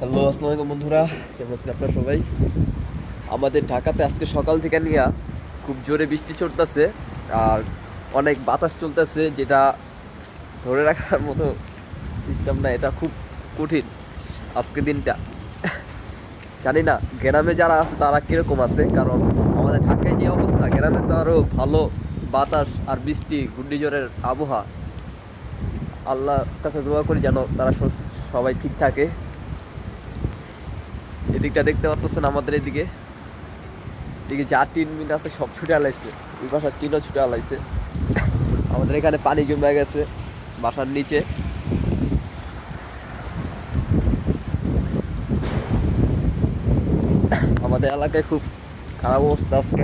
Hello, আসসালামু আলাইকুম বন্ধুরা। কেমন আছেন আপনারা সবাই? আমাদের ঢাকাতে আজকে সকাল থেকে নিয়ে খুব জোরে বৃষ্টি চলতেছে আর অনেক বাতাস চলতেছে, যেটা ধরে রাখার মতো সিস্টেম না। এটা খুব কঠিন আজকে দিনটা। জানি না গ্রামে যারা আছে তারা কিরকম আছে, কারণ আমাদের ঢাকায় যে অবস্থা, গ্রামে তো আরো ভালো বাতাস আর বৃষ্টি, ঘূর্ণিঝড়ের আবহাওয়া। আল্লাহর কাছে দোয়া করি যেন তারা সবাই ঠিক থাকে। এদিকটা দেখতে পাচ্ছেন, আমাদের এদিকে এদিকে যা টিন মিন আছে সব ছুটে আলাইছে, ওই বাসার টিনও ছুটে আলাইছে। আমাদের এখানে পানি জমে গেছে বাসার নিচে। আমাদের এলাকায় খুব খারাপ অবস্থা আজকে।